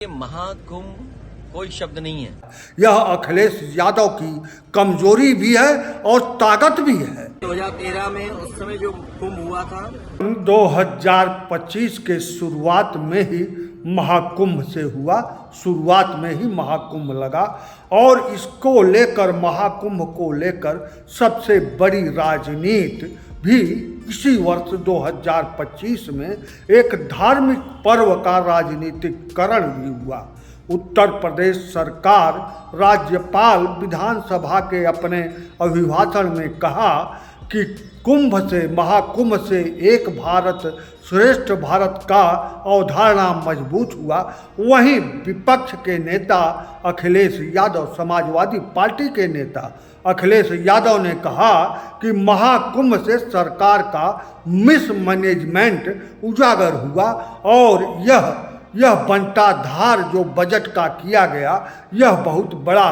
महाकुंभ कोई शब्द नहीं है। यह अखिलेश यादव की कमजोरी भी है और ताकत भी है। 2013 में उस समय जो कुंभ हुआ था, 2025 के शुरुआत में ही महाकुंभ से हुआ, शुरुआत में ही महाकुंभ लगा और इसको लेकर, महाकुंभ को लेकर सबसे बड़ी राजनीति भी इसी वर्ष 2025 में एक धार्मिक पर्व का राजनीतिकरण भी हुआ। उत्तर प्रदेश सरकार, राज्यपाल विधानसभा के अपने अभिभाषण में कहा कि कुंभ से, महाकुंभ से एक भारत श्रेष्ठ भारत का अवधारणा मजबूत हुआ। वहीं विपक्ष के नेता अखिलेश यादव, समाजवादी पार्टी के नेता अखिलेश यादव ने कहा कि महाकुंभ से सरकार का मिसमैनेजमेंट उजागर हुआ और यह बंटाधार जो बजट का किया गया, यह बहुत बड़ा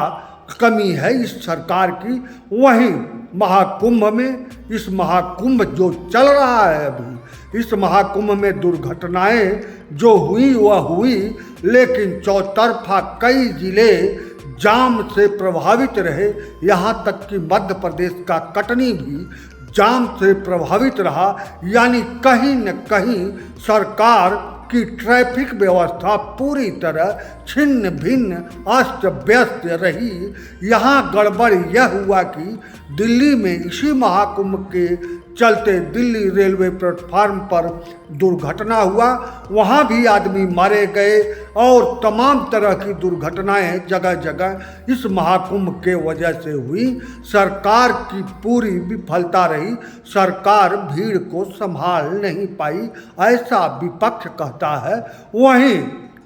कमी है इस सरकार की। वहीं महाकुंभ में, इस महाकुंभ जो चल रहा है अभी, इस महाकुंभ में दुर्घटनाएं जो हुई वह हुई, लेकिन चौतरफा कई जिले जाम से प्रभावित रहे। यहाँ तक कि मध्य प्रदेश का कटनी भी जाम से प्रभावित रहा। यानी कहीं न कहीं सरकार की ट्रैफिक व्यवस्था पूरी तरह छिन्न भिन्न, अस्त व्यस्त रही। यहाँ गड़बड़ यह हुआ कि दिल्ली में इसी महाकुंभ के चलते दिल्ली रेलवे प्लेटफार्म पर दुर्घटना हुआ, वहाँ भी आदमी मारे गए और तमाम तरह की दुर्घटनाएं जगह जगह इस महाकुंभ के वजह से हुई। सरकार की पूरी विफलता रही, सरकार भीड़ को संभाल नहीं पाई, ऐसा विपक्ष कहता है। वहीं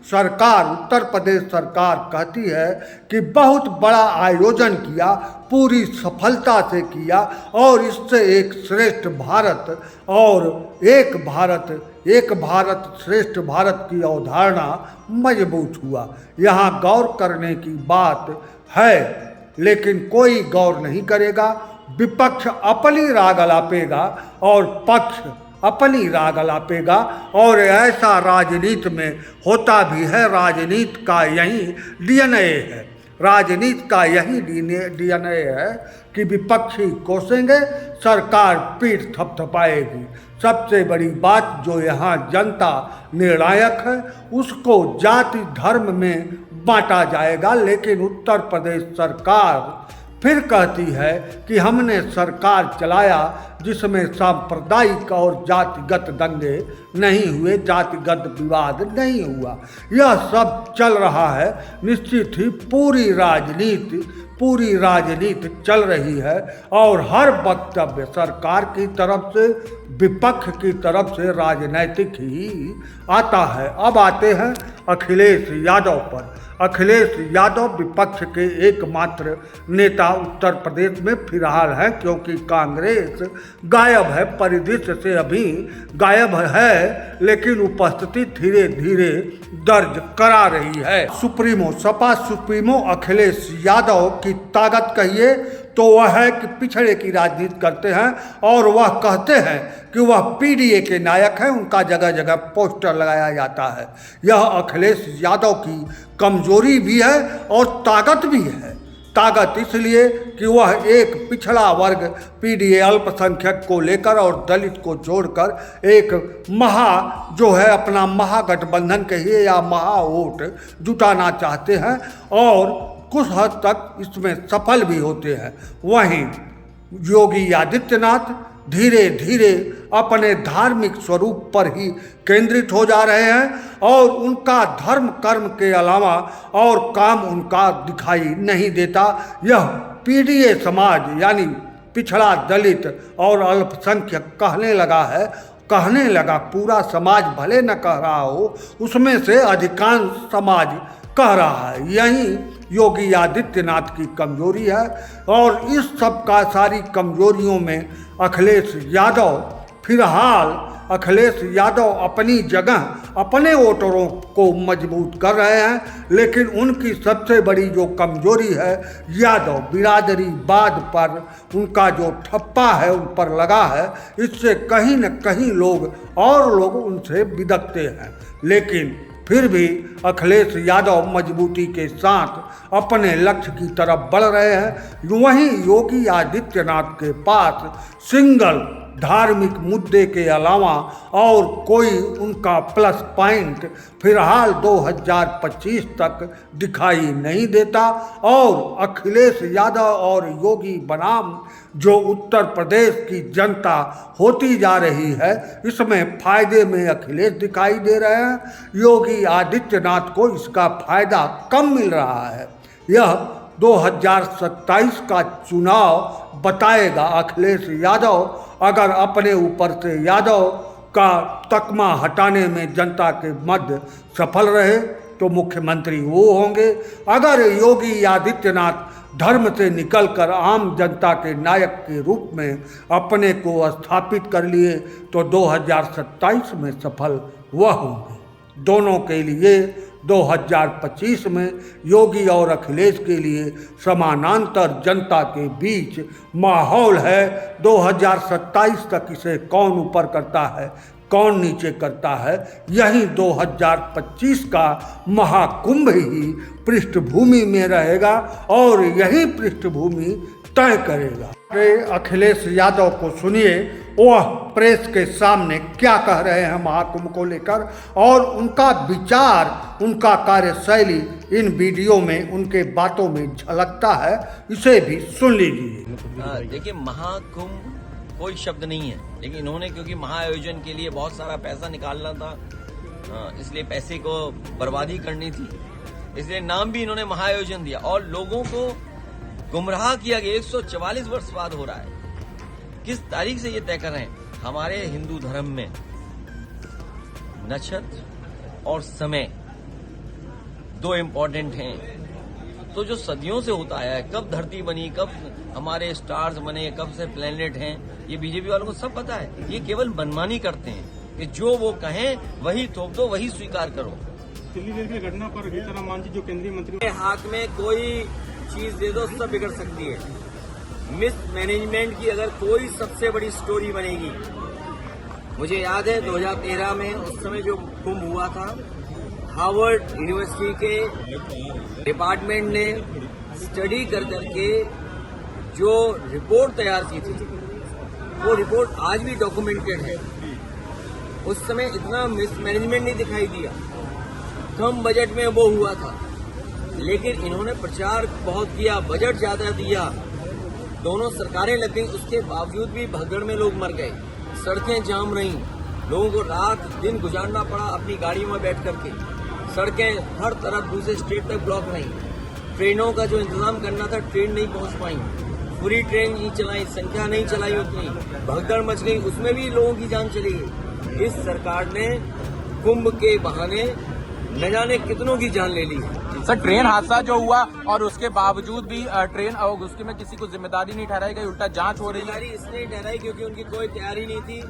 सरकार, उत्तर प्रदेश सरकार कहती है कि बहुत बड़ा आयोजन किया, पूरी सफलता से किया और इससे एक श्रेष्ठ भारत और एक भारत श्रेष्ठ भारत की अवधारणा मजबूत हुआ। यहाँ गौर करने की बात है, लेकिन कोई गौर नहीं करेगा। विपक्ष अपनी राग अलापेगा और पक्ष अपनी राग अलापेगा और ऐसा राजनीति में होता भी है। राजनीति का यही डीएनए है, राजनीति का यही डीएनए है कि विपक्षी कोसेंगे, सरकार पीठ थपथपाएगी। सबसे बड़ी बात जो यहाँ जनता निर्णायक है, उसको जाति धर्म में बांटा जाएगा। लेकिन उत्तर प्रदेश सरकार फिर कहती है कि हमने सरकार चलाया जिसमें सांप्रदायिक और जातिगत दंगे नहीं हुए, जातिगत विवाद नहीं हुआ। यह सब चल रहा है। निश्चित ही पूरी राजनीति चल रही है और हर वक्तव्य सरकार की तरफ से, विपक्ष की तरफ से राजनैतिक ही आता है। अब आते हैं अखिलेश यादव पर। अखिलेश यादव विपक्ष के एकमात्र नेता उत्तर प्रदेश में फिलहाल हैं, क्योंकि कांग्रेस गायब है, परिदृश्य से अभी गायब है, लेकिन उपस्थिति धीरे धीरे दर्ज करा रही है। सुप्रीमो, सपा सुप्रीमो अखिलेश यादव की ताकत कहिए तो वह है कि पिछड़े की राजनीति करते हैं और वह कहते हैं कि वह पीडीए के नायक हैं। उनका जगह जगह पोस्टर लगाया जाता है। यह अखिलेश यादव की कमजोरी भी है और ताकत भी है। ताकत इसलिए कि वह एक पिछड़ा वर्ग पीडीए अल्पसंख्यक को लेकर और दलित को जोड़कर एक जो है अपना महागठबंधन कहिए या महावोट जुटाना चाहते हैं और कुछ हद तक इसमें सफल भी होते हैं। वहीं योगी आदित्यनाथ धीरे धीरे अपने धार्मिक स्वरूप पर ही केंद्रित हो जा रहे हैं और उनका धर्म कर्म के अलावा और काम उनका दिखाई नहीं देता। यह पीडीए समाज यानी पिछड़ा, दलित और अल्पसंख्यक कहने लगा, पूरा समाज भले न कह रहा हो, उसमें से अधिकांश समाज कह रहा है। यही योगी आदित्यनाथ की कमजोरी है और इस सब का सारी कमजोरियों में अखिलेश यादव अपनी जगह अपने वोटरों को मजबूत कर रहे हैं। लेकिन उनकी सबसे बड़ी जो कमजोरी है, यादव बिरादरीवाद पर उनका जो ठप्पा है उन पर लगा है, इससे कहीं न कहीं लोग उनसे बिदकते हैं। लेकिन फिर भी अखिलेश यादव मजबूती के साथ अपने लक्ष्य की तरफ बढ़ रहे हैं। वहीं योगी आदित्यनाथ के पास सिंगल धार्मिक मुद्दे के अलावा और कोई उनका प्लस पॉइंट फिलहाल 2025 तक दिखाई नहीं देता। और अखिलेश यादव और योगी बनाम जो उत्तर प्रदेश की जनता होती जा रही है, इसमें फायदे में अखिलेश दिखाई दे रहे हैं। योगी आदित्यनाथ को इसका फायदा कम मिल रहा है। यह 2027 का चुनाव बताएगा। अखिलेश यादव अगर अपने ऊपर से यादव का तकमा हटाने में जनता के मध्य सफल रहे तो मुख्यमंत्री वो होंगे। अगर योगी आदित्यनाथ धर्म से निकलकर आम जनता के नायक के रूप में अपने को स्थापित कर लिए तो 2027 में सफल वह होंगे। दोनों के लिए 2025 में योगी और अखिलेश के लिए समानांतर जनता के बीच माहौल है। 2027 तक इसे कौन ऊपर करता है, कौन नीचे करता है, यही 2025 का महाकुंभ ही पृष्ठभूमि में रहेगा और यही पृष्ठभूमि तय करेगा। अखिलेश यादव को सुनिए, वह प्रेस के सामने क्या कह रहे हैं महाकुंभ को लेकर और उनका विचार, उनका कार्यशैली इन वीडियो में, उनके बातों में झलकता है। इसे भी सुन लीजिए। देखिए, महाकुंभ कोई शब्द नहीं है, लेकिन इन्होंने क्योंकि महाआयोजन के लिए बहुत सारा पैसा निकालना था, इसलिए पैसे को बर्बादी करनी थी, इसलिए नाम भी इन्होंने महाआयोजन दिया और लोगों को गुमराह किया गया। 144 वर्ष बाद हो रहा है। किस तारीख से ये तय कर रहे हैं? हमारे हिंदू धर्म में नक्षत्र और समय दो इम्पोर्टेंट हैं। तो जो सदियों से होता आया है, कब धरती बनी, कब हमारे स्टार्स बने, कब से प्लेनेट हैं, ये बीजेपी वालों को सब पता है। ये केवल मनमानी करते हैं कि जो वो कहें वही थोप दो, वही स्वीकार करो। दिल्ली रेल की घटना पर गीताराम मांझी जो केंद्रीय मंत्री हाथ में कोई चीज दे दो, सब बिगड़ सकती है। मिस मैनेजमेंट की अगर कोई सबसे बड़ी स्टोरी बनेगी, मुझे याद है 2013 में उस समय जो कुंभ हुआ था, हार्वर्ड यूनिवर्सिटी के डिपार्टमेंट ने स्टडी कर करके जो रिपोर्ट तैयार की थी, वो रिपोर्ट आज भी डॉक्यूमेंटेड है। उस समय इतना मिसमैनेजमेंट नहीं दिखाई दिया, कम बजट में वो हुआ था, लेकिन इन्होंने प्रचार बहुत किया, बजट ज्यादा दिया, दोनों सरकारें लग गई, उसके बावजूद भी भगदड़ में लोग मर गए, सड़कें जाम रहीं, लोगों को रात दिन गुजारना पड़ा अपनी गाड़ियों में बैठ करके, सड़कें हर तरफ दूसरे स्टेट तक ब्लॉक रहीं, ट्रेनों का जो इंतजाम करना था ट्रेन नहीं पहुंच पाई, पूरी ट्रेन नहीं चलाई, संख्या नहीं चलाई उतनी, भगदड़ मच गई, उसमें भी लोगों की जान चली गई। इस सरकार ने कुंभ के बहाने न जाने कितनों की जान ले ली। सर, ट्रेन हादसा जो हुआ और उसके बावजूद भी ट्रेन और उसके में किसी को जिम्मेदारी नहीं ठहराई गई, उल्टा जांच हो रही है। जिम्मेदारी इसलिए ठहराई क्योंकि उनकी कोई तैयारी नहीं थी।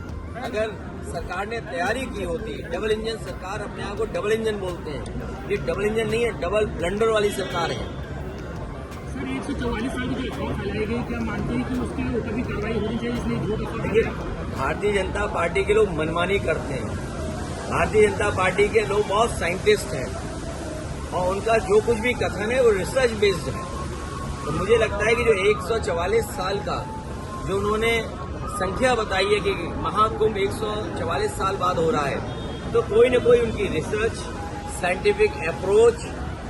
अगर सरकार ने तैयारी की होती, डबल इंजन सरकार, अपने आप को डबल इंजन बोलते हैं, ये डबल इंजन नहीं है, डबल ब्लंडर वाली सरकार है। सर 144 साल की जो अफवाह फैलाई गई, क्या मानते हैं कि उसके ऊपर भी कार्रवाई होनी चाहिए, इसलिए झूठ? देखिए, भारतीय जनता पार्टी के लोग मनमानी करते हैं। भारतीय जनता पार्टी के लोग बहुत साइंटिस्ट हैं और उनका जो कुछ भी कथन है वो रिसर्च बेस्ड है। तो मुझे लगता है कि जो 144 साल का जो उन्होंने संख्या बताई है कि महाकुंभ 144 साल बाद हो रहा है, तो कोई न कोई उनकी रिसर्च, साइंटिफिक अप्रोच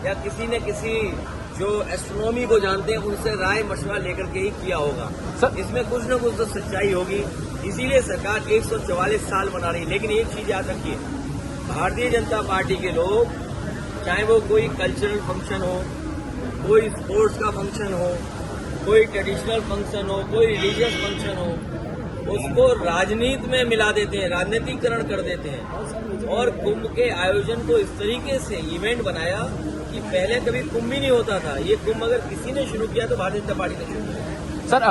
या किसी न किसी जो एस्ट्रोनॉमी को जानते हैं उनसे राय मशवरा लेकर के ही किया होगा। इसमें कुछ न कुछ तो सच्चाई होगी, इसीलिए सरकार 144 साल मना रही है। लेकिन एक चीज याद रखिए, भारतीय जनता पार्टी के लोग, चाहे वो कोई कल्चरल फंक्शन हो, कोई स्पोर्ट्स का फंक्शन हो, कोई ट्रेडिशनल फंक्शन हो, कोई रिलीजियस फंक्शन हो, उसको राजनीति में मिला देते हैं, राजनीतिकरण कर देते हैं। और कुंभ के आयोजन को इस तरीके से इवेंट बनाया कि पहले कभी कुंभ ही नहीं होता था। ये कुंभ अगर किसी ने शुरू किया तो भारतीय जनता पार्टी ने शुरू किया। सर